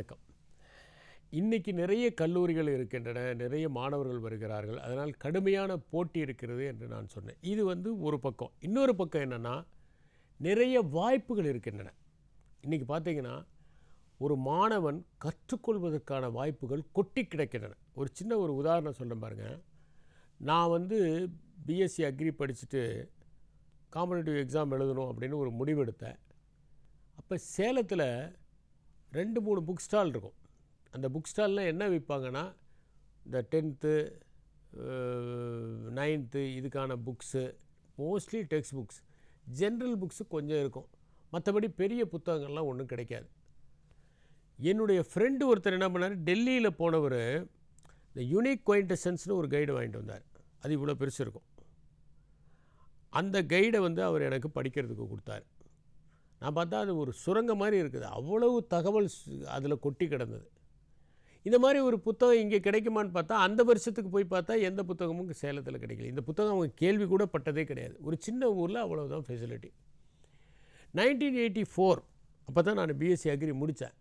வணக்கம். இன்னைக்கு நிறைய கல்லூரிகள் இருக்கின்றன, நிறைய மாணவர்கள் வருகிறார்கள். அதனால் கடுமையான போட்டி இருக்கிறது என்று நான் சொன்னேன். இது ஒரு பக்கம். இன்னொரு பக்கம் என்னன்னா, நிறைய வாய்ப்புகள் இருக்கின்றன. இன்னைக்கு பார்த்தீங்கன்னா, ஒரு மாணவன் கற்றுக்கொள்வதற்கான வாய்ப்புகள் கொட்டி கிடக்கின்றன. ஒரு சின்ன உதாரணம் சொல்றேன் பாருங்க. நான் பிஎஸ்சி அக்ரி படிச்சுட்டு காம்படிட்டிவ் எக்ஸாம் எழுதணும் அப்படின்னு ஒரு முடிவெடுத்தேன். அப்போ சேலத்தில் 2-3 புக் ஸ்டால் இருக்கும். அந்த புக் ஸ்டாலில் என்ன விற்பாங்கன்னா, இந்த 10th 9th இதுக்கான books, mostly text books, general books கொஞ்சம் இருக்கும். மற்றபடி பெரிய புத்தகங்கள்லாம் ஒன்றும் கிடைக்காது. என்னுடைய ஃப்ரெண்டு ஒருத்தர் என்ன பண்ணார், டெல்லியில் போனவர் இந்த யூனிக் குவைண்டசன்ஸ்னு ஒரு கைடு வாங்கிட்டு வந்தார். அது இவ்வளோ பெருசு இருக்கும். அந்த கைடை அவர் எனக்கு படிக்கிறதுக்கு கொடுத்தாரு. நான் பார்த்தா அது ஒரு சுரங்கம் மாதிரி இருக்குது. அவ்வளவு தகவல் அதில் கொட்டி கிடந்தது. இந்த மாதிரி ஒரு புத்தகம் இங்கே கிடைக்குமான்னு பார்த்தா, அந்த வருஷத்துக்கு போய் பார்த்தா எந்த புத்தகமும் சேலத்தில் கிடைக்கல. இந்த புத்தகம் அவங்க கேள்வி கூட பட்டதே கிடையாது. ஒரு சின்ன ஊரில் அவ்வளவுதான் ஃபெசிலிட்டி. 1984 அப்போ தான் நான் பிஎஸ்சி அக்ரி முடித்தேன்.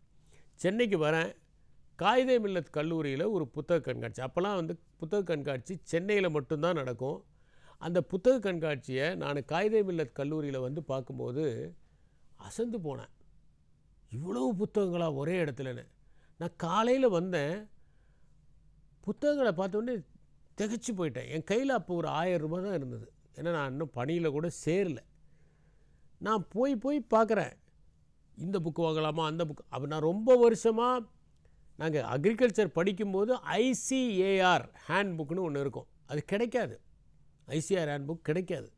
சென்னைக்கு வரேன். காயிதே மில்லத் கல்லூரியில் ஒரு புத்தக கண்காட்சி. அப்போல்லாம் புத்தக கண்காட்சி சென்னையில் மட்டும்தான் நடக்கும். அந்த புத்தக கண்காட்சியை நான் காயிதே மில்லத் கல்லூரியில் பார்க்கும்போது அசந்து போனேன். இவ்வளவு புத்தகங்களா ஒரே இடத்துலன்னு. நான் காலையில் வந்தேன், புத்தகங்களை பார்த்தோன்னே திகைச்சு போயிட்டேன். என் கையில் அப்போ ஒரு 1000 ரூபாய் தான் இருந்தது. ஏன்னா நான் இன்னும் பணியில் கூட சேரலை. நான் போய் பார்க்குறேன், இந்த புக்கு வாங்கலாமா அந்த புக். அப்போ நான் ரொம்ப வருஷமாக நாங்கள் அக்ரிகல்ச்சர் படிக்கும்போது ஐசிஏஆர் ஹேண்ட் புக்குன்னு ஒன்று இருக்கும். அது கிடைக்காது. ஐசிஆர் ஹேண்ட் புக் கிடைக்காது.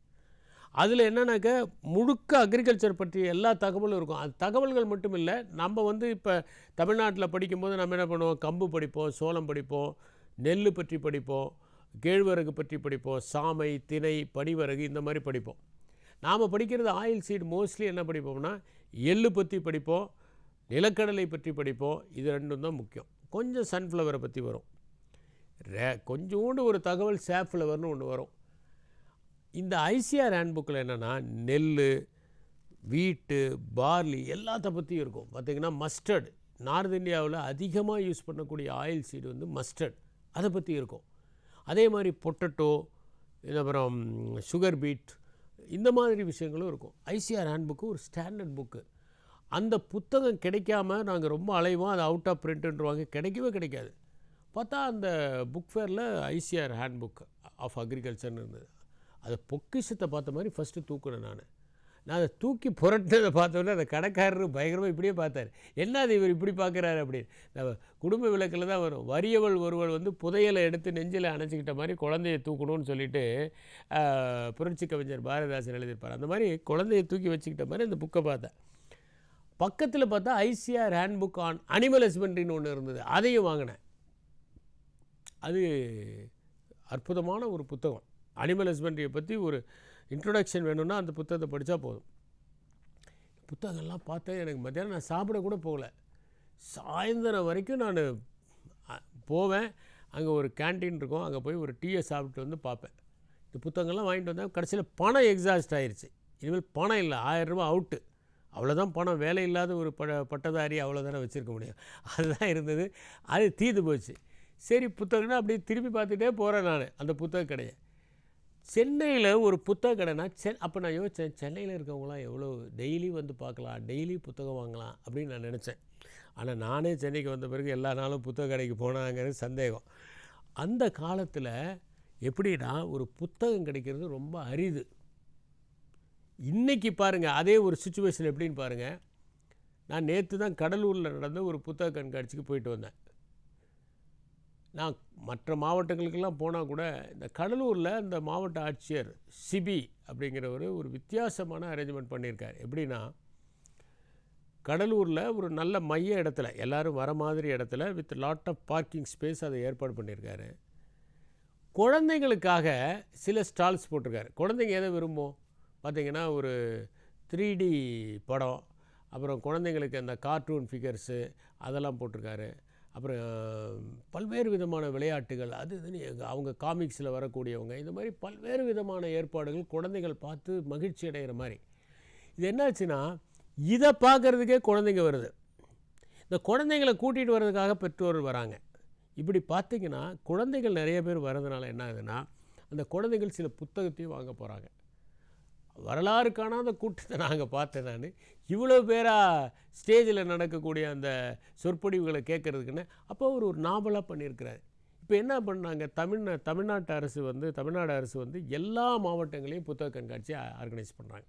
அதில் என்னன்னாக்க முழுக்க அக்ரிகல்ச்சர் பற்றிய எல்லா தகவலும் இருக்கும். அது தகவல்கள் மட்டும் இல்லை, நம்ம இப்போ தமிழ்நாட்டில் படிக்கும்போது நம்ம என்ன பண்ணுவோம், கம்பு படிப்போம், சோளம் படிப்போம், நெல் பற்றி படிப்போம், கேழ்வரகு பற்றி படிப்போம், சாமை, திணை, பனிவரகு இந்த மாதிரி படிப்போம். நாம் படிக்கிறது ஆயில் சீடு. மோஸ்ட்லி என்ன படிப்போம்னா எள்ளு பற்றி படிப்போம், நிலக்கடலை பற்றி படிப்போம். இது ரெண்டும் தான் முக்கியம். கொஞ்சம் சன்ஃப்ளவரை பற்றி வரும். கொஞ்சோண்டு ஒரு தகவல் சாஃப்ளவர்னு ஒன்று வரும். இந்த ஐசிஆர் ஹேண்ட் புக்கில் என்னென்னா நெல், வீட்டு, பார்லி எல்லாத்த பற்றியும் இருக்கும். பார்த்திங்கன்னா மஸ்டர்ட், நார்த் இந்தியாவில் அதிகமாக யூஸ் பண்ணக்கூடிய ஆயில் சீடு மஸ்டர்ட், அதை பற்றி இருக்கும். அதே மாதிரி பொட்டட்டோ, அப்புறம் சுகர் பீட், இந்த மாதிரி விஷயங்களும் இருக்கும். ஐசிஆர் ஹேண்ட் புக்கு ஒரு ஸ்டாண்டர்ட் புக்கு. அந்த புத்தகம் கிடைக்காம நாங்கள் ரொம்ப அலைவோம். அது அவுட் ஆஃப் பிரிண்ட்டுன்றவாங்க, கிடைக்கவே கிடைக்காது. பார்த்தா அந்த புக் ஃபேரில் ஐசிஆர் ஹேண்ட் புக் ஆஃப் அக்ரிகல்ச்சர்னு இருந்தது. அதை பொக்கிஷத்தை பார்த்த மாதிரி ஃபஸ்ட்டு தூக்குனேன். நான் அதை தூக்கி புரட்டினதை பார்த்தோன்னே அந்த கடைக்காரர் பயங்கரமாக இப்படியே பார்த்தார். என்ன அது இவர் இப்படி பார்க்குறாரு அப்படின்னு. நம்ம குடும்ப விளக்கில் தான் வரும், வறியவள் ஒருவள் புதையலை எடுத்து நெஞ்சில் அணைச்சிக்கிட்ட மாதிரி குழந்தையை தூக்கணும்னு சொல்லிட்டு புரட்சி கவிஞர் பாரதிதாசன் எழுதியிருப்பார். அந்த மாதிரி குழந்தையை தூக்கி வச்சுக்கிட்ட மாதிரி அந்த புக்கை பார்த்தேன். பக்கத்தில் பார்த்தா ICR hand book on animal ஹஸ்பண்ட்ரின்னு ஒன்று இருந்தது. அதையும் வாங்கினேன். அது அற்புதமான ஒரு புத்தகம். அனிமல் ஹஸ்பண்ட்ரியை பற்றி ஒரு இன்ட்ரொடக்ஷன் வேணும்னா அந்த புத்தகத்தை படித்தா போதும். புத்தகங்கள்லாம் பார்த்தேன். எனக்கு மத்தியானம் நான் சாப்பிட கூட போகல. சாயந்தரம் வரைக்கும் நான் போவேன். அங்கே ஒரு கேன்டீன் இருக்கும், அங்கே போய் ஒரு டீயை சாப்பிட்டு பார்ப்பேன். இந்த புத்தகங்கள்லாம் வாங்கிட்டு வந்தேன். கடைசியில் பணம் எக்ஸாஸ்ட் ஆயிடுச்சு. இனிமேல் பணம் இல்லை, 1000 ரூபா அவுட்டு. அவ்வளோதான் பணம். வேலை இல்லாத ஒரு பட்டதாரி அவ்வளோதானே வச்சுருக்க முடியும். அதுதான் இருந்தது. அது தீர்ந்து போச்சு. சரி, புத்தகம்னா அப்படியே திரும்பி பார்த்துட்டே போகிறேன் நான் அந்த புத்தக கடையை. சென்னையில் ஒரு புத்தக கடைனா அப்போ நான் யோசித்தேன், சென்னையில் இருக்கவங்களாம் எவ்வளோ டெய்லி பார்க்கலாம், டெய்லி புத்தகம் வாங்கலாம் அப்படின்னு நான் நினச்சேன். ஆனால் நானே சென்னைக்கு வந்த பிறகு எல்லா நாளும் புத்தக கடைக்கு போனாங்கிறது சந்தேகம். அந்த காலத்தில் எப்படின்னா ஒரு புத்தகம் கிடைக்கிறது ரொம்ப அரிது. இன்றைக்கி பாருங்கள், அதே ஒரு சுச்சுவேஷன் எப்படின்னு பாருங்கள். நான் நேற்று தான் கடலூரில் நடந்த ஒரு புத்தக கண்காட்சிக்கு போயிட்டு வந்தேன். நான் மற்ற மாவட்டங்களுக்கெல்லாம் போனால் கூட இந்த கடலூரில் இந்த மாவட்ட ஆட்சியர் சிபி அப்படிங்கிறவர் ஒரு வித்தியாசமான அரேஞ்ச்மெண்ட் பண்ணியிருக்கார். எப்படின்னா, கடலூரில் ஒரு நல்ல மைய இடத்துல, எல்லோரும் வர மாதிரி இடத்துல with lot of parking space அதை ஏற்பாடு பண்ணியிருக்காரு. குழந்தைங்களுக்காக சில ஸ்டால்ஸ் போட்டிருக்காரு. குழந்தைங்க எதை விரும்பும் பார்த்திங்கன்னா, ஒரு 3D படம், அப்புறம் குழந்தைங்களுக்கு அந்த கார்ட்டூன் ஃபிகர்ஸு அதெல்லாம் போட்டிருக்காரு. அப்புறம் பல்வேறு விதமான விளையாட்டுகள், அது அவங்க காமிக்ஸில் வரக்கூடியவங்க, இந்த மாதிரி பல்வேறு விதமான ஏற்பாடுகள் குழந்தைகள் பார்த்து மகிழ்ச்சி அடைகிற மாதிரி. இது என்னாச்சுன்னா, இதை பார்க்குறதுக்கே குழந்தைங்க வருது. இந்த குழந்தைங்களை கூட்டிகிட்டு வர்றதுக்காக பெற்றோர் வராங்க. இப்படி பார்த்திங்கன்னா குழந்தைகள் நிறைய பேர் வர்றதுனால என்ன ஆகுதுன்னா, அந்த குழந்தைகள் சில புத்தகத்தையும் வாங்க போகிறாங்க. வரலாறு காணாத கூட்டத்தை நாங்கள் பார்த்தேன் நான். இவ்வளோ பேராக ஸ்டேஜில் நடக்கக்கூடிய அந்த சொற்பொழிவுகளை கேட்குறதுக்குன்னு அப்போ அவர் ஒரு நாவலாக பண்ணியிருக்கிறார். இப்போ என்ன பண்ணாங்க, தமிழ்நாடு அரசு வந்து எல்லா மாவட்டங்களையும் புத்தக கண்காட்சி ஆர்கனைஸ் பண்ணுறாங்க.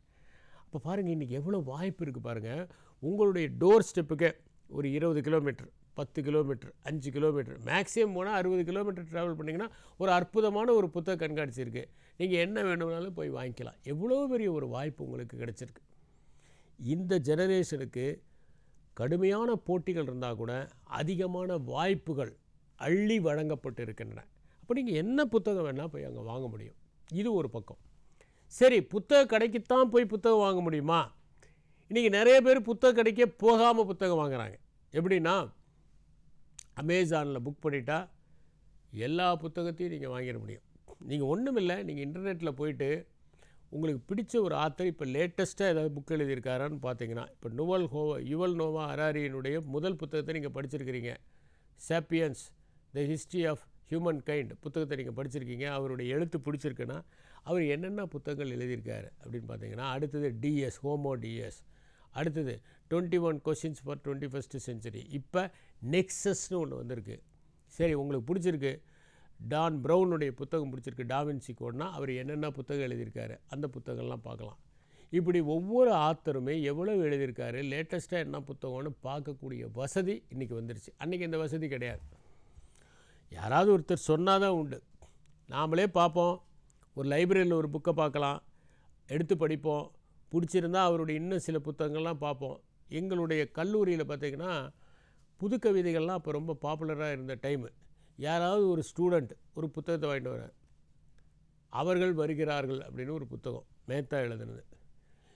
அப்போ பாருங்கள், இன்றைக்கி எவ்வளோ வாய்ப்பு இருக்குது பாருங்கள். உங்களுடைய டோர் ஸ்டெப்புக்கே ஒரு 20 கிலோமீட்டர், 10 கிலோமீட்டர், 5 கிலோமீட்டர், மேக்ஸிமம் போனால் 60 கிலோமீட்டர் ட்ராவல் பண்ணிங்கன்னா ஒரு அற்புதமான ஒரு புத்தக கண்காட்சி இருக்குது. நீங்கள் என்ன வேணும்னாலும் போய் வாங்கிக்கலாம். எவ்வளோ பெரிய ஒரு வாய்ப்பு உங்களுக்கு கிடச்சிருக்கு. இந்த ஜெனரேஷனுக்கு கடுமையான போட்டிகள் இருந்தால் கூட அதிகமான வாய்ப்புகள் அள்ளி வழங்கப்பட்டு இருக்கின்றன. அப்போ நீங்கள் என்ன புத்தகம் வேணால் போய் அங்கே வாங்க முடியும். இது ஒரு பக்கம். சரி, புத்தக கடைக்குத்தான் போய் புத்தகம் வாங்க முடியுமா? இன்றைக்கி நிறைய பேர் புத்தக கடைக்கே போகாமல் புத்தகம் வாங்குகிறாங்க. எப்படின்னா, அமேசானில் புக் பண்ணிட்டா எல்லா புத்தகத்தையும் நீங்கள் வாங்கிட முடியும். நீங்கள் ஒன்றும் இல்லை, நீங்கள் இன்டர்நெட்டில் போயிட்டு உங்களுக்கு பிடிச்ச ஒரு ஆத்தர் இப்போ லேட்டஸ்ட்டாக ஏதாவது புக் எழுதியிருக்காரான்னு பார்த்தீங்கன்னா, இப்போ யுவல் நோவா ஹராரியினுடைய முதல் புத்தகத்தை நீங்கள் படிச்சிருக்கிறீங்க, sapiens the history of human kind புத்தகத்தை நீங்கள் படிச்சிருக்கீங்க. அவருடைய எழுத்து பிடிச்சிருக்குன்னா அவர் என்னென்ன புத்தகங்கள் எழுதியிருக்காரு அப்படின்னு பார்த்தீங்கன்னா, அடுத்தது டிஎஸ், ஹோமோ டிஎஸ், அடுத்தது 21 கொஷின்ஸ் ஃபார் 21st செஞ்சுரி, இப்போ நெக்ஸஸ்னு ஒன்று வந்திருக்கு. சரி, உங்களுக்கு பிடிச்சிருக்கு, டான் ப்ரௌனுடைய புத்தகம் பிடிச்சிருக்கு, டாவின்சி கோட்னா அவர் என்னென்ன புத்தகம் எழுதியிருக்காரு அந்த புத்தகங்கள்லாம் பார்க்கலாம். இப்படி ஒவ்வொரு ஆத்தருமே எவ்வளோ எழுதியிருக்காரு, லேட்டஸ்ட்டாக என்ன புத்தகம்னு பார்க்கக்கூடிய வசதி இன்றைக்கி வந்துருச்சு. அன்றைக்கி இந்த வசதி கிடையாது. யாராவது ஒருத்தர் சொன்னால் தான் உண்டு. நாமளே பார்ப்போம், ஒரு லைப்ரரியில் ஒரு புக்கை பார்க்கலாம், எடுத்து படிப்போம், பிடிச்சிருந்தா அவருடைய இன்னும் சில புத்தகங்கள்லாம் பார்ப்போம். எங்களுடைய கல்லூரியில் பார்த்திங்கன்னா புது கவிதைகள்லாம் அப்போ ரொம்ப பாப்புலராக இருந்த டைமு. யாராவது ஒரு ஸ்டூடெண்ட் ஒரு புத்தகத்தை வாங்கிட்டு வர, அவர்கள் வருகிறார்கள் அப்படின்னு ஒரு புத்தகம் மேத்தா எழுதுனது.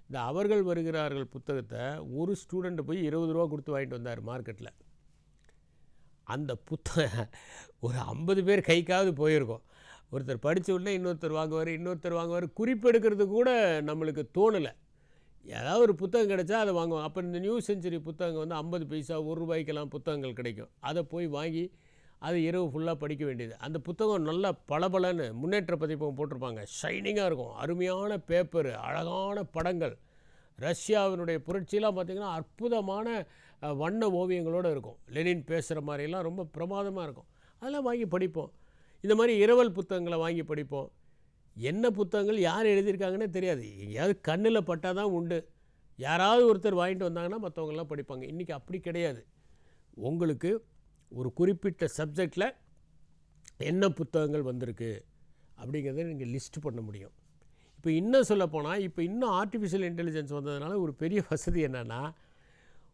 இந்த அவர்கள் வருகிறார்கள் புத்தகத்தை ஒரு ஸ்டூடெண்ட்டு போய் 20 ரூபா கொடுத்து வாங்கிட்டு வந்தார் மார்க்கெட்டில். அந்த புத்தகம் ஒரு 50 பேர் கைக்காவது போயிருக்கோம். ஒருத்தர் படித்த உடனே இன்னொருத்தர் வாங்குவார். குறிப்பெடுக்கிறதுக்கு கூட நம்மளுக்கு தோணலை. ஏதாவது ஒரு புத்தகம் கிடைச்சா அதை வாங்குவோம். அப்போ இந்த நியூ செஞ்சுரி புத்தகங்கள் வந்து 50 பைசா, 1 ரூபாய்க்கெல்லாம் புத்தகங்கள் கிடைக்கும். அதை போய் வாங்கி அதை இரவு ஃபுல்லாக படிக்க வேண்டியது. அந்த புத்தகம் நல்லா பளபளன்னு முன்னேற்ற பதிப்பகம் போட்டிருப்பாங்க, ஷைனிங்காக இருக்கும், அருமையான பேப்பரு, அழகான படங்கள். ரஷ்யாவினுடைய புரட்சியெலாம் பார்த்திங்கன்னா அற்புதமான வண்ண ஓவியங்களோடு இருக்கும். லெனின் பேசுகிற மாதிரிலாம் ரொம்ப பிரமாதமாக இருக்கும். அதெல்லாம் வாங்கி படிப்போம். இந்த மாதிரி இரவல் புத்தகங்களை வாங்கி படிப்போம். என்ன புத்தகங்கள் யார் எழுதியிருக்காங்கன்னே தெரியாது. எங்கேயாவது கண்ணில் பட்டால் தான் உண்டு. யாராவது ஒருத்தர் வாங்கிட்டு வந்தாங்கன்னா மற்றவங்களாம் படிப்பாங்க. இன்றைக்கி அப்படி கிடையாது. உங்களுக்கு ஒரு குறிப்பிட்ட சப்ஜெக்டில் என்ன புத்தகங்கள் வந்திருக்கு அப்படிங்கிறத நீங்கள் லிஸ்ட் பண்ண முடியும். இப்போ இன்னும் சொல்லப்போனால், இப்போ இன்னும் ஆர்டிஃபிஷியல் இன்டெலிஜென்ஸ் வந்ததுனால ஒரு பெரிய வசதி என்னென்னா,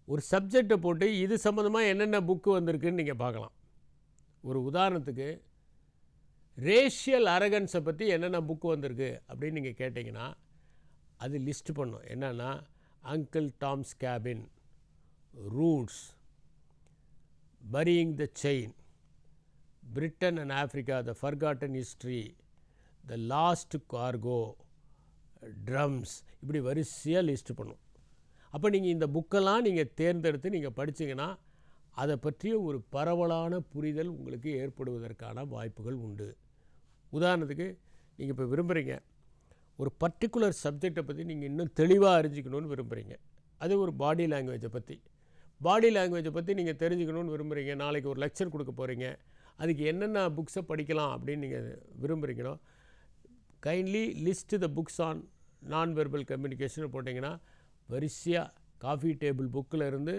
ஒரு சப்ஜெக்டை போட்டு இது சம்மந்தமாக என்னென்ன புக்கு வந்திருக்குன்னு நீங்கள் பார்க்கலாம். ஒரு உதாரணத்துக்கு, ரேஷியல் அரகன்ஸை பற்றி என்னென்ன புக்கு வந்திருக்கு அப்படின்னு நீங்கள் கேட்டிங்கன்னா அது லிஸ்ட் பண்ணும். என்னென்னா, uncle Tom's cabin, roots, burying the chain, Britain and Africa, the forgotten history, the lost cargo, drums, இப்படி வரிசையாக லிஸ்ட் பண்ணும். அப்போ நீங்கள் இந்த புக்கெல்லாம் நீங்கள் தேர்ந்தெடுத்து நீங்கள் படிச்சிங்கன்னா அதை பற்றிய ஒரு பரவலான புரிதல் உங்களுக்கு ஏற்படுவதற்கான வாய்ப்புகள் உண்டு. உதாரணத்துக்கு, நீங்கள் இப்போ விரும்புகிறீங்க ஒரு பர்டிகுலர் சப்ஜெக்டை பற்றி நீங்கள் இன்னும் தெளிவாக அறிஞ்சிக்கணும்னு விரும்புகிறீங்க. அது ஒரு பாடி லாங்குவேஜை பற்றி நீங்கள் தெரிஞ்சுக்கணும்னு விரும்புகிறீங்க. நாளைக்கு ஒரு லெக்சர் கொடுக்க போகிறீங்க, அதுக்கு என்னென்ன புக்ஸை படிக்கலாம் அப்படின்னு நீங்கள் விரும்புகிறீங்களோ, kindly list the books on non verbal communication போட்டிங்கன்னா வரிசையாக காஃபி டேபிள் புக்கில் இருந்து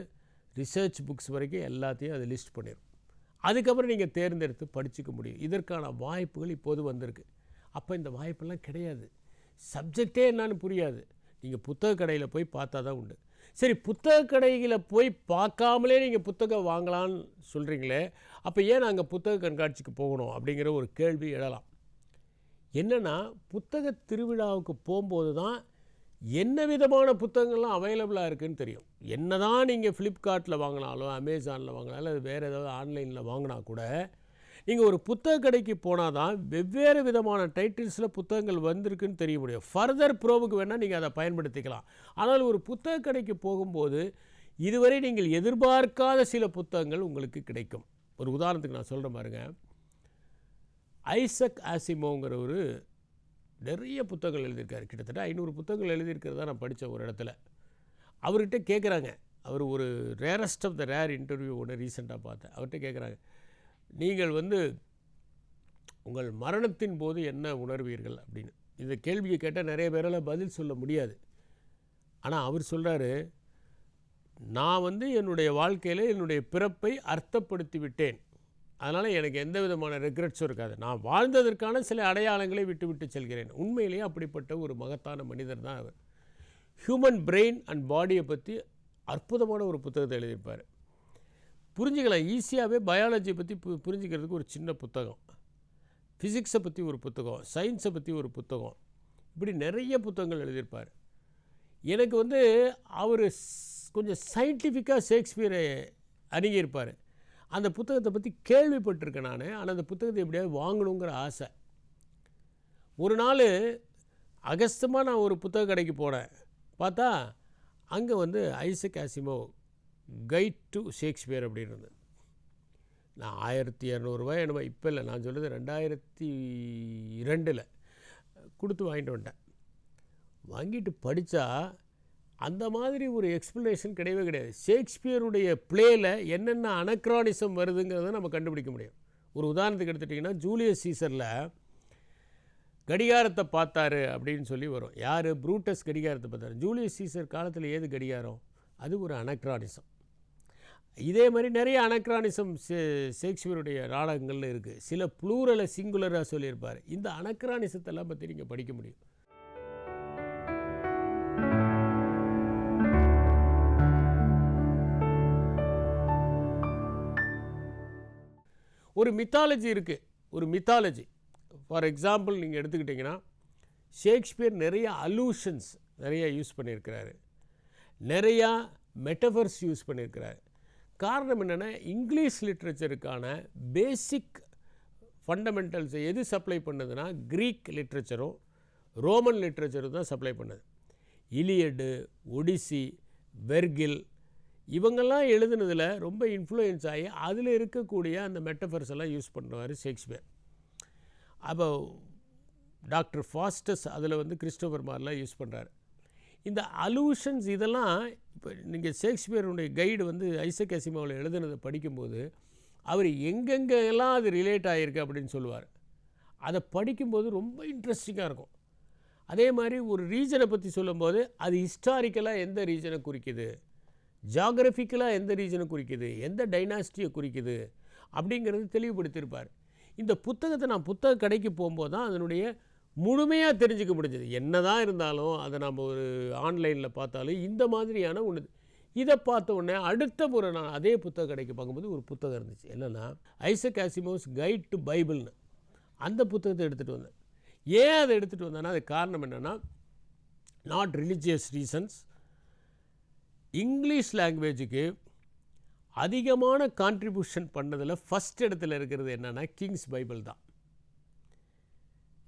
ரிசர்ச் புக்ஸ் வரைக்கும் எல்லாத்தையும் அது லிஸ்ட் பண்ணிடும். அதுக்கப்புறம் நீங்கள் தேர்ந்தெடுத்து படிச்சுக்க முடியும். இதற்கான வாய்ப்புகள் இப்போது வந்திருக்கு. அப்போ இந்த வாய்ப்பெல்லாம் கிடையாது. சப்ஜெக்டே என்னன்னு புரியாது. நீங்கள் புத்தக கடையில் போய் பார்த்தா தான் உண்டு. சரி, புத்தக கடையில் போய் பார்க்காமலே நீங்கள் புத்தகம் வாங்கலான்னு சொல்கிறீங்களே, அப்போ ஏன் நாங்கள் புத்தக கண்காட்சிக்கு போகணும் அப்படிங்கிற ஒரு கேள்வி எழலாம். என்னென்னா, புத்தக திருவிழாவுக்கு போகும்போது தான் என்ன விதமான புத்தகங்கள்லாம் அவைலபிளாக இருக்குதுன்னு தெரியும். என்ன தான் நீங்கள் ஃப்ளிப்கார்ட்டில் வாங்கினாலும், அமேசானில் வாங்கினாலும், அல்லது வேறு ஏதாவது ஆன்லைனில் வாங்கினா கூட, நீங்கள் ஒரு புத்தக கடைக்கு போனால் தான் வெவ்வேறு விதமான டைட்டில்ஸில் புத்தகங்கள் வந்திருக்குன்னு தெரிய முடியும். ஃபர்தர் ப்ரோவுக்கு வேணால் நீங்கள் அதை பயன்படுத்திக்கலாம். ஆனால் ஒரு புத்தக கடைக்கு போகும்போது இதுவரை நீங்கள் எதிர்பார்க்காத சில புத்தகங்கள் உங்களுக்கு கிடைக்கும். ஒரு உதாரணத்துக்கு நான் சொல்கிறேன் பாருங்க. ஐசக் ஆசிமோங்கிற ஒரு நிறைய புத்தகங்கள் எழுதியிருக்காரு. கிட்டத்தட்ட 500 புத்தகங்கள் எழுதியிருக்கிறதா நான் படித்தேன் ஒரு இடத்துல. அவர்கிட்ட கேட்குறாங்க, அவர் ஒரு rarest of the rare interview ஒன்று ரீசெண்டாக பார்த்தேன். அவர்கிட்ட கேட்குறாங்க, நீங்கள் உங்கள் மரணத்தின் போது என்ன உணர்வீர்கள் அப்படின்னு. இந்த கேள்வியை கேட்டால் நிறைய பேரால் பதில் சொல்ல முடியாது. ஆனால் அவர் சொல்கிறாரு, நான் என்னுடைய வாழ்க்கையில் என்னுடைய பிறப்பை அர்த்தப்படுத்தி விட்டேன். அதனால் எனக்கு எந்த விதமான ரெக்ரெட்ஸும் இருக்காது. நான் வாழ்ந்ததற்கான சில அடையாளங்களை விட்டு செல்கிறேன். உண்மையிலேயே அப்படிப்பட்ட ஒரு மகத்தான மனிதர் தான் அவர். ஹியூமன் பிரெயின் அண்ட் பாடியை பற்றி அற்புதமான ஒரு புத்தகத்தை எழுதியிருப்பார். புரிஞ்சுக்கலாம் ஈஸியாகவே. பயாலஜியை பற்றி புரிஞ்சுக்கிறதுக்கு ஒரு சின்ன புத்தகம், ஃபிசிக்ஸை பற்றி ஒரு புத்தகம், சயின்ஸை பற்றி ஒரு புத்தகம், இப்படி நிறைய புத்தகங்கள் எழுதியிருப்பார். எனக்கு அவர் கொஞ்சம் சயின்டிஃபிக்காக ஷேக்ஸ்பியரை அணுகியிருப்பார். அந்த புத்தகத்தை பற்றி கேள்விப்பட்டிருக்கேன் நான். ஆனால் அந்த புத்தகத்தை எப்படியாவது வாங்கணுங்கிற ஆசை. ஒரு நாள் அகஸ்தமாக நான் ஒரு புத்தக கடைக்கு போனேன். பார்த்தா அங்கே ஐசக் ஆசிமோ கைட் டு ஷேக்ஸ்பியர் அப்படின்னு இருந்தது. நான் 1200 என்னமோ, இப்போ இல்லை, நான் சொல்கிறது 2002 கொடுத்து வாங்கிட்டு வந்துட்டேன். வாங்கிட்டு படித்தா அந்த மாதிரி ஒரு எக்ஸ்ப்ளனேஷன் கிடையவே கிடையாது. ஷேக்ஸ்பியருடைய பிளேயில் என்னென்ன அனக்ரானிசம் வருதுங்கிறத நம்ம கண்டுபிடிக்க முடியும். ஒரு உதாரணத்துக்கு எடுத்துட்டிங்கன்னா, ஜூலியஸ் சீசரில் கடிகாரத்தை பார்த்தாரு அப்படின்னு சொல்லி வரும். யார்? ப்ரூட்டஸ் கடிகாரத்தை பார்த்தாரு. ஜூலியஸ் சீசர் காலத்தில் ஏது கடிகாரம்? அது ஒரு அனக்ரானிசம். இதே மாதிரி நிறைய அனக்ரானிசம் ஷேக்ஸ்பியருடைய நாடகங்களில் இருக்குது. சில ப்ளூரலை சிங்குலராக சொல்லியிருப்பார். இந்த அனக்ரானிசத்தெல்லாம் பற்றி நீங்கள் படிக்க முடியும். ஒரு மித்தாலஜி இருக்குது. ஒரு மித்தாலஜி ஃபார் எக்ஸாம்பிள் நீங்கள் எடுத்துக்கிட்டிங்கன்னா, ஷேக்ஸ்பியர் நிறைய அலூஷன்ஸ் நிறைய யூஸ் பண்ணியிருக்கிறாரு. நிறையா மெட்டஃபர்ஸ் யூஸ் பண்ணியிருக்கிறாரு. காரணம் என்னென்னா, இங்கிலீஷ் லிட்ரேச்சருக்கான பேசிக் ஃபண்டமெண்டல்ஸை எது சப்ளை பண்ணுதுன்னா, க்ரீக் லிட்ரேச்சரும் ரோமன் லிட்ரேச்சரும் தான் சப்ளை பண்ணுது. இலியடு, ஒடிசி, வெர்கில் இவங்கெல்லாம் எழுதுனதில் ரொம்ப இன்ஃப்ளூயன்ஸ் ஆகி அதில் இருக்கக்கூடிய அந்த மெட்டஃபர்ஸ் எல்லாம் யூஸ் பண்ணுவார் ஷேக்ஸ்பியர். அப்போ டாக்டர் ஃபாஸ்டஸ் அதில் கிறிஸ்டோபர் மார்லாம் யூஸ் பண்ணுறாரு. இந்த அலூஷன்ஸ் இதெல்லாம் இப்போ நீங்கள் ஷேக்ஸ்பியருடைய கைடு ஐசக் ஆசிமோவில் எழுதுனதை படிக்கும்போது அவர் எங்கெங்கெல்லாம் அது ரிலேட் ஆகிருக்கு அப்படின்னு சொல்லுவார். அதை படிக்கும்போது ரொம்ப இன்ட்ரெஸ்டிங்காக இருக்கும். அதே மாதிரி ஒரு ரீஜனை பற்றி சொல்லும்போது அது ஹிஸ்டாரிக்கலாக எந்த ரீஜனை குறிக்குது, ஜியாகிரபிக்கலாக எந்த ரீஜனை குறிக்குது, எந்த டைனாஸ்டியை குறிக்குது அப்படிங்கிறது தெளிவுபடுத்தியிருப்பார். இந்த புத்தகத்தை நான் புத்தக கடைக்கு போகும்போது தான் அதனுடைய முழுமையாக தெரிஞ்சுக்க முடிஞ்சது. என்ன தான் இருந்தாலும் அதை நம்ம ஒரு ஆன்லைனில் பார்த்தாலும் இந்த மாதிரியான ஒன்று. இதை பார்த்த உடனே அடுத்த முறை நான் அதே புத்தக கடைக்கு பார்க்கும்போது ஒரு புத்தகம் இருந்துச்சு. என்னென்னா, ஐசக் ஆசிமோஸ் கைட் டு பைபிள்னு. அந்த புத்தகத்தை எடுத்துகிட்டு வந்தேன். ஏன் அதை எடுத்துகிட்டு வந்தேன்னா, அது காரணம் என்னென்னா, நாட் ரிலிஜியஸ் ரீசன்ஸ். இங்கிலீஷ் லாங்குவேஜுக்கு அதிகமான கான்ட்ரிபியூஷன் பண்ணதில் ஃபஸ்ட் இடத்துல இருக்கிறது என்னென்னா கிங்ஸ் பைபிள் தான்.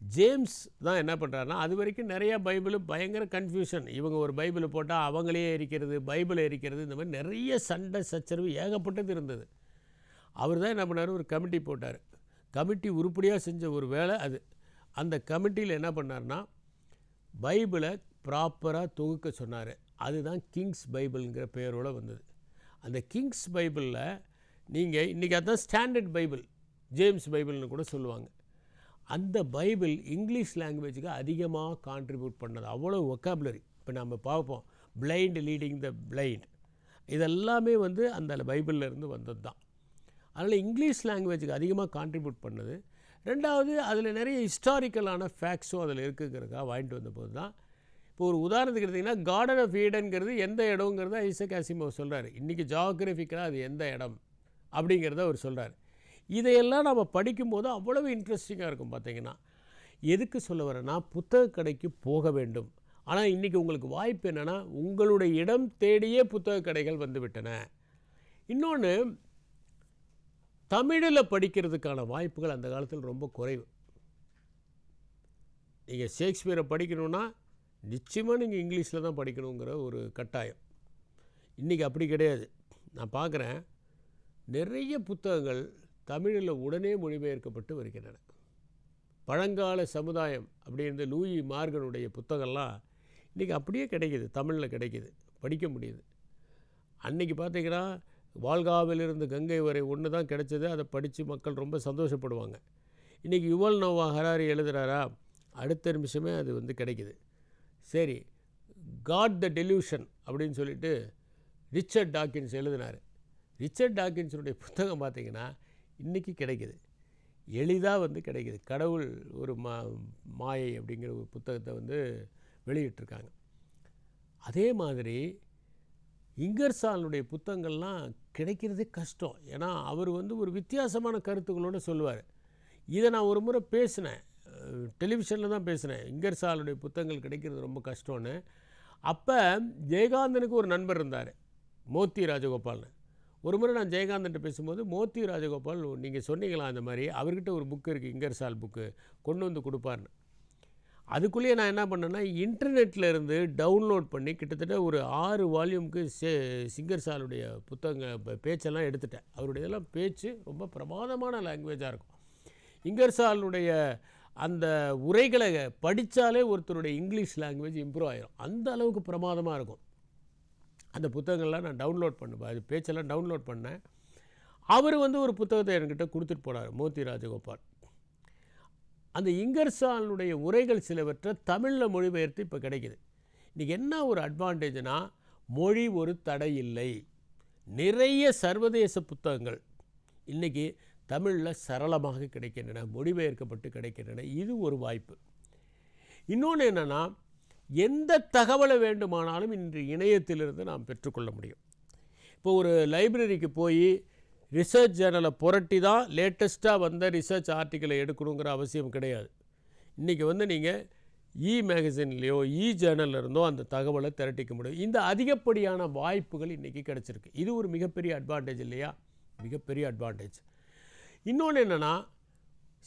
ஜேம்ஸ் தான் என்ன பண்ணுறாருன்னா, அது வரைக்கும் நிறையா பைபிள் பயங்கர கன்ஃபியூஷன். இவங்க ஒரு பைபிளை போட்டால் அவங்களே எரிக்கிறது, பைபிளை எரிக்கிறது, இந்த மாதிரி நிறைய சண்டை சச்சரவு ஏகப்பட்டது இருந்தது. அவர் தான் என்ன பண்ணார், ஒரு கமிட்டி போட்டார். கமிட்டி உருப்படியாக செஞ்ச ஒரு வேலை அது. அந்த கமிட்டியில் என்ன பண்ணார்னா, பைபிளை ப்ராப்பராக தொகுக்க சொன்னார். அதுதான் கிங்ஸ் பைபிள்ங்கிற பேரோடு வந்தது. அந்த கிங்ஸ் பைபிளில் நீங்கள் இன்றைக்கி அதுதான் ஸ்டாண்டர்ட் பைபிள், ஜேம்ஸ் பைபிள்னு கூட சொல்லுவாங்க. அந்த பைபிள் இங்கிலீஷ் லாங்குவேஜுக்கு அதிகமாக கான்ட்ரிபியூட் பண்ணது. அவ்வளோ ஒக்காபுலரி. இப்போ நம்ம பார்ப்போம், பிளைண்ட் லீடிங் த பிளைண்ட், இதெல்லாமே அந்த பைபிளில் இருந்து வந்தது தான். அதனால் இங்கிலீஷ் லாங்குவேஜுக்கு அதிகமாக கான்ட்ரிபியூட் பண்ணது. ரெண்டாவது, அதில் நிறைய ஹிஸ்டாரிக்கலான ஃபேக்ட்ஸும் அதில் இருக்குங்கிறதுக்காக வாங்கிட்டு வந்தபோது தான். இப்போ ஒரு உதாரணத்துக்கு எடுத்திங்கன்னா, கார்டன் ஆஃப் ஈடன்கிறது எந்த இடங்கிறத ஐசக் ஆசிமோவ் சொல்கிறார். இன்றைக்கி ஜியாகிரபிக்கலாக அது எந்த இடம் அப்படிங்கிறத அவர் சொல்கிறார். இதையெல்லாம் நம்ம படிக்கும்போது அவ்வளவு இன்ட்ரெஸ்டிங்காக இருக்கும். பார்த்திங்கன்னா, எதுக்கு சொல்ல வரேன்னா, புத்தக கடைக்கு போக வேண்டும். ஆனால் இன்றைக்கி உங்களுக்கு வாய்ப்பு என்னென்னா, உங்களுடைய இடம் தேடியே புத்தக கடைகள் வந்துவிட்டன. இன்னொன்று, தமிழில் படிக்கிறதுக்கான வாய்ப்புகள் அந்த காலத்தில் ரொம்ப குறைவு. நீங்கள் ஷேக்ஸ்பியரை படிக்கணுன்னா நிச்சயமாக நீங்கள் இங்கிலீஷில் தான் படிக்கணுங்கிற ஒரு கட்டாயம். இன்றைக்கி அப்படி கிடையாது. நான் பார்க்குறேன் நிறைய புத்தகங்கள் தமிழில் உடனே மொழிபெயர்க்கப்பட்டு வருகின்றன. பழங்கால சமுதாயம் அப்படின்ற லூயி மார்கனுடைய புத்தகம்லாம் இன்றைக்கி அப்படியே கிடைக்கிது, தமிழில் கிடைக்கிது, படிக்க முடியுது. அன்றைக்கி பார்த்திங்கன்னா வால்காவிலிருந்து கங்கை வரை ஒன்று தான் கிடைச்சது, அதை படித்து மக்கள் ரொம்ப சந்தோஷப்படுவாங்க. இன்றைக்கி யுவல் நோவா ஹராரி எழுதுகிறாரா, அடுத்த நிமிஷமே அது வந்து கிடைக்கிது. சரி, காட் த டெலியூஷன் அப்படின்னு சொல்லிட்டு ரிச்சர்ட் டாக்கின்ஸ் எழுதினார். ரிச்சர்ட் டாக்கின்ஸுடைய புத்தகம் பார்த்திங்கன்னா இன்றைக்கி கிடைக்கிது, எளிதாக வந்து கிடைக்கிது. கடவுள் ஒரு மாயை அப்படிங்கிற ஒரு புத்தகத்தை வந்து வெளியிட்டிருக்காங்க. அதே மாதிரி இங்கர்சாலுடைய புத்தகங்கள்லாம் கிடைக்கிறதே கஷ்டம். ஏன்னா அவர் வந்து ஒரு வித்தியாசமான கருத்துக்களோடு சொல்லுவார். இதை நான் ஒரு முறை பேசினேன், டெலிவிஷனில் தான் பேசினேன், இங்கர்சாலுடைய புத்தகங்கள் கிடைக்கிறது ரொம்ப கஷ்டம்னு. அப்போ ஜெயகாந்தனுக்கு ஒரு நண்பர் இருந்தார், மோத்தி ராஜகோபால்னு. ஒரு முறை நான் ஜெயகாந்தன்ட்ட பேசும்போது, மோத்தி ராஜகோபால் நீங்கள் சொன்னீங்களா அந்த மாதிரி, அவர்கிட்ட ஒரு புக்கு இருக்குது, இங்கர்சால் புக்கு, கொண்டு வந்து கொடுப்பார்னு. அதுக்குள்ளேயே நான் என்ன பண்ணேன்னா, இன்டர்நெட்டில் இருந்து டவுன்லோட் பண்ணி கிட்டத்தட்ட ஒரு 6 வால்யூமுக்கு சிங்கர்சாலுடைய புத்தகங்க பேச்செல்லாம் எடுத்துட்டேன். அவருடைய இதெல்லாம் பேச்சு ரொம்ப பிரமாதமான லாங்குவேஜாக இருக்கும். இங்கர்சாலுடைய அந்த உரைகளை படித்தாலே ஒருத்தருடைய இங்கிலீஷ் லாங்குவேஜ் இம்ப்ரூவ் ஆகிரும். அந்த அளவுக்கு பிரமாதமாக இருக்கும். அந்த புத்தகங்கள்லாம் நான் டவுன்லோட் பண்ணுவேன், அது பேச்செல்லாம் டவுன்லோட் பண்ணேன். அவர் வந்து ஒரு புத்தகத்தை என்கிட்ட கொடுத்துட்டு போனார், மோத்தி ராஜகோபால். அந்த இங்கர்சாலுடைய உரைகள் சிலவற்றை தமிழில் மொழிபெயர்த்து இப்போ கிடைக்கிது. இன்றைக்கி என்ன ஒரு அட்வான்டேஜ்னால், மொழி ஒரு தடை இல்லை. நிறைய சர்வதேச புத்தகங்கள் இன்றைக்கி தமிழில் சரளமாக கிடைக்கின்றன, மொழிபெயர்க்கப்பட்டு கிடைக்கின்றன. இது ஒரு வாய்ப்பு. இன்னொன்று என்னென்னா, எந்த தகவலை வேண்டுமானாலும் இன்று இணையத்திலிருந்து நாம் பெற்றுக்கொள்ள முடியும். இப்போ ஒரு லைப்ரரிக்கு போய் ரிசர்ச் ஜேர்னலை புரட்டி தான் லேட்டஸ்ட்டாக வந்த ரிசர்ச் ஆர்டிக்கலை எடுக்கணுங்கிற அவசியம் கிடையாது. இன்றைக்கி வந்து நீங்கள் மேகசின்லேயோ ஜேர்னலில் இருந்தோ அந்த தகவலை திரட்டிக்க முடியும். இந்த அதிகப்படியான வாய்ப்புகள் இன்றைக்கி கிடச்சிருக்கு. இது ஒரு மிகப்பெரிய அட்வான்டேஜ் இல்லையா? மிகப்பெரிய அட்வான்டேஜ். இன்னொன்று என்னென்னா,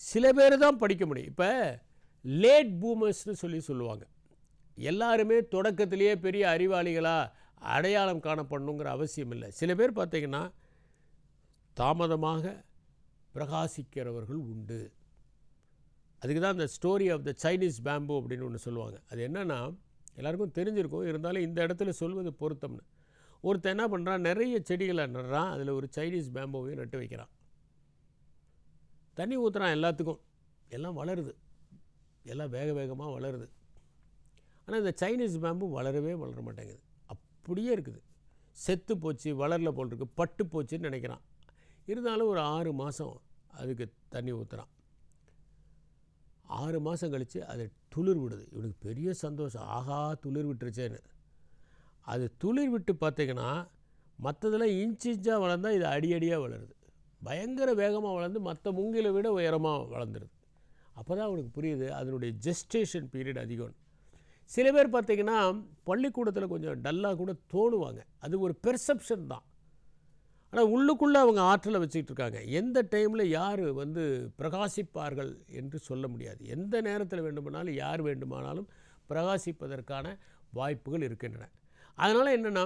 சில பேர் தான் படிக்க முடியும். இப்போ லேட் பூமர்ஸ்னு சொல்லுவாங்க. எல்லாருமே தொடக்கத்திலேயே பெரிய அறிவாளிகளாக அடையாளம் காணப்படணுங்கிற அவசியம் இல்லை. சில பேர் பார்த்திங்கன்னா தாமதமாக பிரகாசிக்கிறவர்கள் உண்டு. அதுக்கு தான் அந்த story of the Chinese bamboo அப்படின்னு ஒன்று சொல்லுவாங்க. அது என்னென்னா, எல்லாருக்கும் தெரிஞ்சிருக்கும், இருந்தாலும் இந்த இடத்துல சொல்வது பொருத்தம்னு. ஒருத்தன் என்ன பண்ணுறான், நிறைய செடிகளை நடுறான், அதில் ஒரு சைனீஸ் பேம்புவையும் நட்டு வைக்கிறான். தண்ணி ஊற்றுறான் எல்லாத்துக்கும், எல்லாம் வளருது, எல்லாம் வேக வேகமாக வளருது. ஆனால் இந்த சைனீஸ் பேம்பு வளர மாட்டேங்குது, அப்படியே இருக்குது. செத்து போச்சு, வளரல போல் இருக்குது, பட்டு போச்சுன்னு நினைக்கிறான். இருந்தாலும் ஒரு 6 மாதம் அதுக்கு தண்ணி ஊற்றுறான். 6 மாதம் கழித்து அது துளிர் விடுது. இவனுக்கு பெரிய சந்தோஷம், ஆகா துளிர் விட்டுருச்சேன்னு. அது துளிர் விட்டு பார்த்திங்கன்னா மற்றதெல்லாம் இன்ச்சாக வளர்ந்தால் இது அடியடியாக வளருது. பயங்கர வேகமாக வளர்ந்து மற்ற மூங்கிலை விட உயரமாக வளர்ந்துருது. அப்போ தான் அவனுக்கு புரியுது அதனுடைய ஜெஸ்டேஷன் பீரியட் அதிகம். சில பேர் பார்த்திங்கன்னா பள்ளிக்கூடத்தில் கொஞ்சம் டல்லாக கூட தோணுவாங்க, அது ஒரு பெர்செப்ஷன் தான். ஆனால் உள்ளுக்குள்ளே அவங்க ஆற்றலை வச்சுக்கிட்டு இருக்காங்க. எந்த டைமில் யார் வந்து பிரகாசிப்பார்கள் என்று சொல்ல முடியாது. எந்த நேரத்தில் வேண்டுமானாலும் யார் வேண்டுமானாலும் பிரகாசிப்பதற்கான வாய்ப்புகள் இருக்கின்றன. அதனால் என்னென்னா,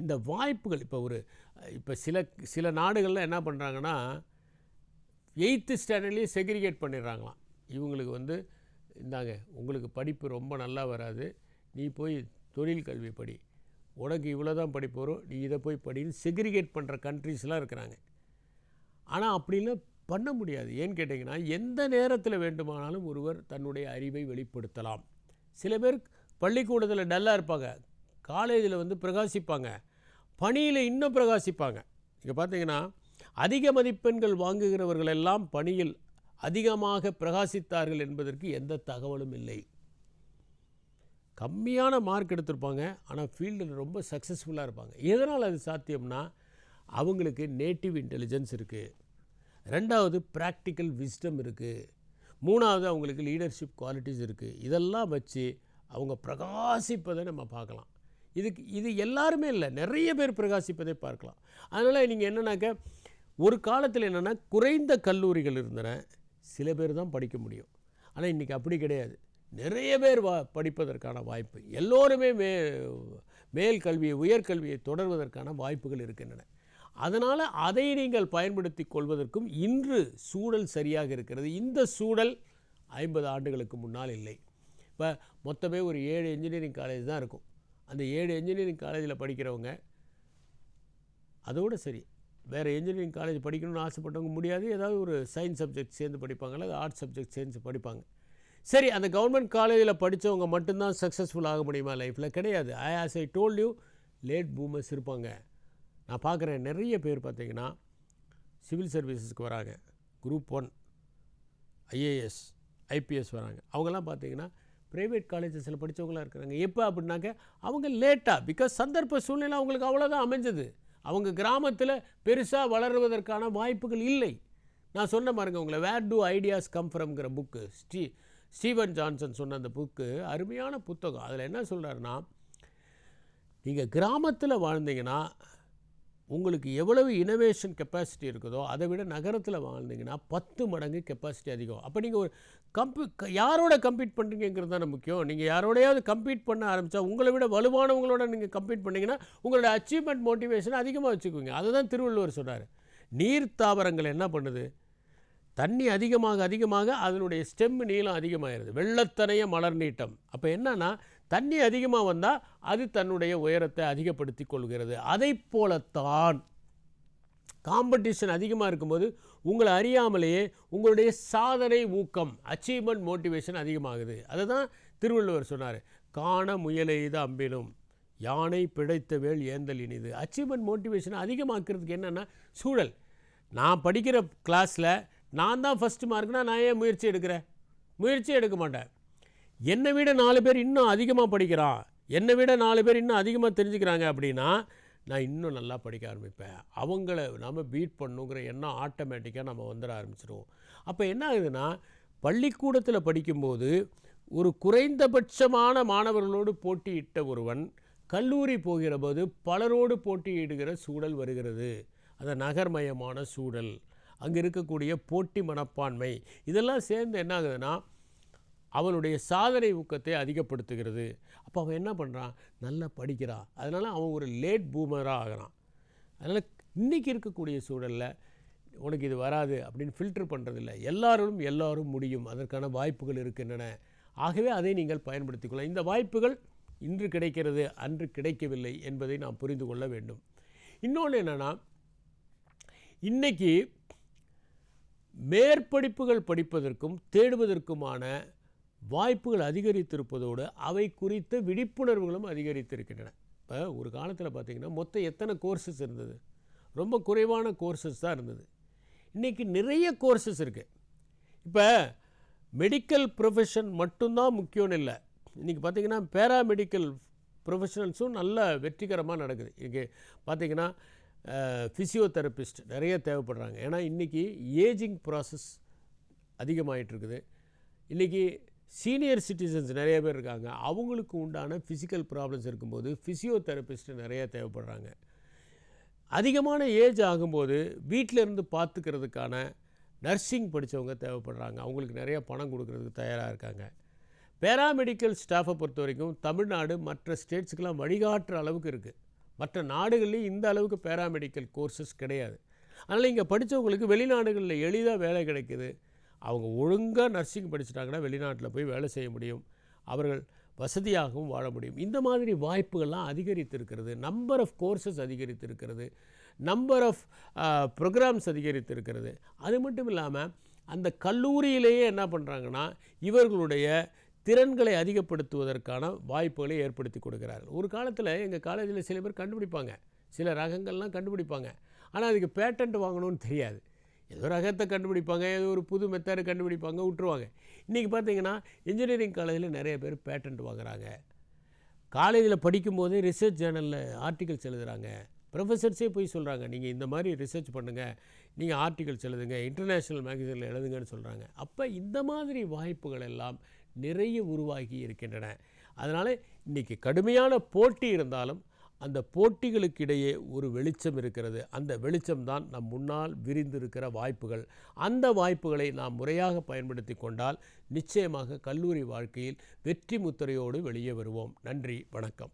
இந்த வாய்ப்புகள் இப்போ சில நாடுகளில் என்ன பண்ணுறாங்கன்னா, 8th ஸ்டாண்டர்ட்லேயே செக்ரிகேட் பண்ணிடுறாங்களாம். இவங்களுக்கு வந்து இந்தாங்க, உங்களுக்கு படிப்பு ரொம்ப நல்லா வராது, நீ போய் தொழில் கல்வி படி, உனக்கு இவ்வளோ தான் படிப்பு வரும், நீ இதை போய் படின்னு செக்ரிகேட் பண்ணுற கண்ட்ரீஸ்லாம் இருக்கிறாங்க. ஆனால் அப்படிலாம் பண்ண முடியாது. ஏன்னு கேட்டிங்கன்னா, எந்த நேரத்தில் வேண்டுமானாலும் ஒருவர் தன்னுடைய அறிவை வெளிப்படுத்தலாம். சில பேர் பள்ளிக்கூடத்தில் டல்லாக இருப்பாங்க, காலேஜில் வந்து பிரகாசிப்பாங்க, பணியில் இன்னும் பிரகாசிப்பாங்க. இங்கே பார்த்தீங்கன்னா, அதிக மதிப்பெண்கள் வாங்குகிறவர்கள் எல்லாம் பணியில் அதிகமாக பிரகாசித்தார்கள் என்பதற்கு எந்த தகவலும் இல்லை. கம்மியான மார்க் எடுத்திருப்பாங்க, ஆனால் ஃபீல்டில் ரொம்ப சக்ஸஸ்ஃபுல்லாக இருப்பாங்க. எதனால் அது சாத்தியம்னா, அவங்களுக்கு நேட்டிவ் இன்டெலிஜென்ஸ் இருக்குது, 2வது ப்ராக்டிக்கல் விஸ்டம் இருக்குது, 3வது அவங்களுக்கு லீடர்ஷிப் குவாலிட்டிஸ் இருக்குது. இதெல்லாம் வச்சு அவங்க பிரகாசிப்பதை நம்ம பார்க்கலாம். இது எல்லாருமே இல்லை, நிறைய பேர் பிரகாசிப்பதை பார்க்கலாம். அதனால் நீங்கள் என்னென்னாக்க, ஒரு காலத்தில் என்னென்னா குறைந்த கல்லூரிகள் இருந்தன, சில பேர் தான் படிக்க முடியும். ஆனால் இன்றைக்கி அப்படி கிடையாது, நிறைய பேர் படிப்பதற்கான வாய்ப்பு, எல்லோருமே மேல் கல்வியை உயர்கல்வியை தொடர்வதற்கான வாய்ப்புகள் இருக்கின்றன. அதனால் அதை நீங்கள் பயன்படுத்தி கொள்வதற்கும் இன்று சூழல் சரியாக இருக்கிறது. இந்த சூழல் 50 ஆண்டுகளுக்கு முன்னால் இல்லை. இப்போ மொத்தமே ஒரு 7 இன்ஜினியரிங் காலேஜ் தான் இருக்கும். அந்த 7 இன்ஜினியரிங் காலேஜில் படிக்கிறவங்க அதோடு சரி, வேறு இன்ஜினியரிங் காலேஜ் படிக்கணும்னு ஆசைப்பட்டவங்க முடியாது. ஏதாவது ஒரு சயின்ஸ் சப்ஜெக்ட் சேர்ந்து படிப்பாங்களா, அது ஆர்ட்ஸ் சப்ஜெக்ட் சேர்ந்து படிப்பாங்க. சரி, அந்த கவர்மெண்ட் காலேஜில் படித்தவங்க மட்டும்தான் சக்ஸஸ்ஃபுல் ஆக முடியுமா லைஃப்பில்? கிடையாது. As I told you, late boomers இருப்பாங்க. நான் பார்க்குறேன் நிறைய பேர் பார்த்திங்கன்னா சிவில் சர்வீசஸ்க்கு வராங்க, குரூப் 1 ஐஏஎஸ் ஐபிஎஸ் வராங்க. அவங்கெல்லாம் பார்த்திங்கன்னா ப்ரைவேட் காலேஜஸில் படித்தவங்களாம் இருக்கிறாங்க. எப்போ அப்படின்னாக்க அவங்க லேட்டாக, பிகாஸ் சந்தர்ப்ப சூழ்நிலை அவங்களுக்கு அவ்வளோதான் அமைஞ்சது. அவங்க கிராமத்தில் பெருசாக வளருவதற்கான வாய்ப்புகள் இல்லை. நான் சொன்ன பாருங்க உங்களை வேர் டு ஐடியாஸ் கம் ஃப்ரம்ங்கிற புக்கு, ஸ்டீவன் ஜான்சன் சொன்ன அந்த புக்கு அருமையான புத்தகம். அதில் என்ன சொல்கிறாருன்னா, நீங்கள் கிராமத்தில் வாழ்ந்தீங்கன்னா உங்களுக்கு எவ்வளவு இனோவேஷன் கெப்பாசிட்டி இருக்குதோ அதை விட நகரத்தில் வாழ்ந்தீங்கன்னா 10 மடங்கு கெப்பாசிட்டி அதிகம். அப்போ நீங்கள் ஒரு யாரோட கம்பீட் பண்ணுறீங்கிறது தானே முக்கியம். நீங்கள் யாரோடையாவது கம்பீட் பண்ண ஆரம்பித்தா உங்களை விட வலுவானவங்களோட நீங்கள் கம்பீட் பண்ணிங்கன்னா உங்களோட அச்சீவ்மெண்ட் மோட்டிவேஷன் அதிகமாக வச்சுக்குவீங்க. அதுதான் திருவள்ளுவர் சொன்னார். நீர் தாவரங்கள் என்ன பண்ணுது? தண்ணி அதிகமாக அதிகமாக அதனுடைய ஸ்டெம் நீளம் அதிகமாகிடுது. வெள்ளத்தனைய மலர் நீட்டம். அப்போ என்னன்னா, தண்ணி அதிகமாக வந்தால் அது தன்னுடைய உயரத்தை அதிகப்படுத்தி கொள்கிறது. அதை போலத்தான் காம்படிஷன் அதிகமாக இருக்கும்போது உங்களை அறியாமலேயே உங்களுடைய சாதனை ஊக்கம், அச்சீவ்மெண்ட் மோட்டிவேஷன் அதிகமாகுது. அதை தான் திருவள்ளுவர் சொன்னார். காண முயலெய்த அம்பினும் யானை பிழைத்த வேல் ஏந்தல் இனிது. அச்சீவ்மெண்ட் மோட்டிவேஷன் அதிகமாக்குறதுக்கு என்னென்னா சூழல். நான் படிக்கிற கிளாஸில் நான் தான் ஃபஸ்ட்டு மார்க்னா நான் ஏன் முயற்சி எடுக்கிறேன்? முயற்சி எடுக்க மாட்டேன். என்னை விட 4 பேர் இன்னும் அதிகமாக படிக்கிறான், என்னை விட 4 பேர் இன்னும் அதிகமாக தெரிஞ்சுக்கிறாங்க அப்படின்னா நான் இன்னும் நல்லா படிக்க ஆரம்பிப்பேன். அவங்கள நம்ம பீட் பண்ணுங்கிற எண்ணம் ஆட்டோமேட்டிக்காக நம்ம வந்துட ஆரம்பிச்சிடுவோம். அப்போ என்ன ஆகுதுன்னா, பள்ளிக்கூடத்தில் படிக்கும்போது ஒரு குறைந்தபட்சமான மாணவர்களோடு போட்டியிட்ட ஒருவன் கல்லூரி போகிற போது பலரோடு போட்டியிடுகிற சூழல் வருகிறது. அது நகர்மயமான சூழல், அங்கே இருக்கக்கூடிய போட்டி மனப்பான்மை, இதெல்லாம் சேர்ந்து என்ன ஆகுதுன்னா அவனுடைய சாதனை ஊக்கத்தை அதிகப்படுத்துகிறது. அப்போ அவன் என்ன பண்ணுறான்? நல்லா படிக்கிறான். அதனால் அவன் ஒரு லேட் பூமராக ஆகிறான். அதனால் இன்றைக்கி இருக்கக்கூடிய சூழலில் உனக்கு இது வராது அப்படின்னு ஃபில்டர் பண்ணுறதில்ல. எல்லாரும் முடியும், அதற்கான வாய்ப்புகள் இருக்கின்றன. ஆகவே அதை நீங்கள் பயன்படுத்திக்கொள்ளலாம். இந்த வாய்ப்புகள் இன்று கிடைக்கிறது, அன்று கிடைக்கவில்லை என்பதை நாம் புரிந்து கொள்ள வேண்டும். இன்னொன்று என்னென்னா, இன்றைக்கி மேற்படிப்புகள் படிப்பதற்கும் தேடுவதற்குமான வாய்ப்புகள் அதிகரித்திருப்பதோடு அவை குறித்த விழிப்புணர்வுகளும் அதிகரித்திருக்கின்றன. இப்போ ஒரு காலத்தில் பார்த்திங்கன்னா மொத்தம் எத்தனை கோர்சஸ் இருந்தது? ரொம்ப குறைவான கோர்சஸ் தான் இருந்தது. இன்றைக்கி நிறைய கோர்சஸ் இருக்குது. இப்போ மெடிக்கல் ப்ரொஃபஷன் மட்டும்தான் முக்கியம்னு இல்லை. இன்றைக்கி பார்த்திங்கன்னா பேராமெடிக்கல் ப்ரொஃபஷனல்ஸும் நல்ல வெற்றிகரமாக நடக்குது. இன்றைக்கி பார்த்திங்கன்னா ஃபிசியோதெரபிஸ்ட் நிறைய தேவைப்படுறாங்க. ஏன்னா இன்றைக்கி ஏஜிங் ப்ராசஸ் அதிகமாகிட்டுருக்குது. இன்றைக்கி சீனியர் சிட்டிசன்ஸ் நிறைய பேர் இருக்காங்க. அவங்களுக்கு உண்டான ஃபிசிக்கல் ப்ராப்ளம்ஸ் இருக்கும்போது ஃபிசியோதெரபிஸ்ட்டு நிறைய தேவைப்படுறாங்க. அதிகமான ஏஜ் ஆகும்போது வீட்டில் இருந்து பார்த்துக்கிறதுக்கான நர்சிங் படித்தவங்க தேவைப்படுறாங்க. அவங்களுக்கு நிறைய பணம் கொடுக்கறதுக்கு தயாராக இருக்காங்க. பேராமெடிக்கல் ஸ்டாஃபை பொறுத்த வரைக்கும் தமிழ்நாடு மற்ற ஸ்டேட்ஸுக்கெல்லாம் வழிகாட்டுற அளவுக்கு இருக்குது. மற்ற நாடுகள்லேயும் இந்த அளவுக்கு பேராமெடிக்கல் கோர்சஸ் கிடையாது. அதனால் இங்கே படித்தவங்களுக்கு வெளிநாடுகளில் எளிதாக வேலை கிடைக்குது. அவங்க ஒழுங்காக நர்சிங் படிச்சுட்டாங்கன்னா வெளிநாட்டில் போய் வேலை செய்ய முடியும், அவர்கள் வசதியாகவும் வாழ முடியும். இந்த மாதிரி வாய்ப்புகள்லாம் அதிகரித்திருக்கிறது. நம்பர் ஆஃப் கோர்சஸ் அதிகரித்திருக்கிறது, நம்பர் ஆஃப் ப்ரோக்ராம்ஸ் அதிகரித்திருக்கிறது. அது மட்டும் இல்லாமல் அந்த கல்லூரியிலேயே என்ன பண்ணுறாங்கன்னா இவர்களுடைய திறன்களை அதிகப்படுத்துவதற்கான வாய்ப்புகளை ஏற்படுத்தி கொடுக்குறார்கள். ஒரு காலத்தில் எங்கள் காலேஜில் சில பேர் கண்டுபிடிப்பாங்க, சில ரகங்கள்லாம் கண்டுபிடிப்பாங்க. ஆனால் அதுக்கு பேட்டன்ட் வாங்கணும்னு தெரியாது. ஏதோ ரகத்தை கண்டுபிடிப்பாங்க, ஏதோ ஒரு புது மெத்தடை கண்டுபிடிப்பாங்க, விட்டுருவாங்க. இன்றைக்கி பார்த்திங்கன்னா இன்ஜினியரிங் காலேஜில் நிறைய பேர் பேட்டன்ட் வாங்குகிறாங்க. காலேஜில் படிக்கும்போதே ரிசர்ச் ஜேர்னலில் ஆர்டிகல்ஸ் எழுதுகிறாங்க. ப்ரொஃபஸர்ஸே போய் சொல்கிறாங்க, நீங்கள் இந்த மாதிரி ரிசர்ச் பண்ணுங்கள், நீங்கள் ஆர்டிகல்ஸ் எழுதுங்க, இன்டர்நேஷ்னல் மேகசினில் எழுதுங்கன்னு சொல்கிறாங்க. அப்போ இந்த மாதிரி வாய்ப்புகள் எல்லாம் நிறைய உருவாகி இருக்கின்றன. அதனால் இன்றைக்கி கடுமையான போட்டி இருந்தாலும் அந்த போட்டிகளுக்கு இடையே ஒரு வெளிச்சம் இருக்கிறது. அந்த வெளிச்சம்தான் நம் முன்னால் விரிந்திருக்கிற வாய்ப்புகள். அந்த வாய்ப்புகளை நாம் முறையாக பயன்படுத்தி கொண்டால் நிச்சயமாக கல்லூரி வாழ்க்கையில் வெற்றி முத்திரையோடு வெளியே வருவோம். நன்றி, வணக்கம்.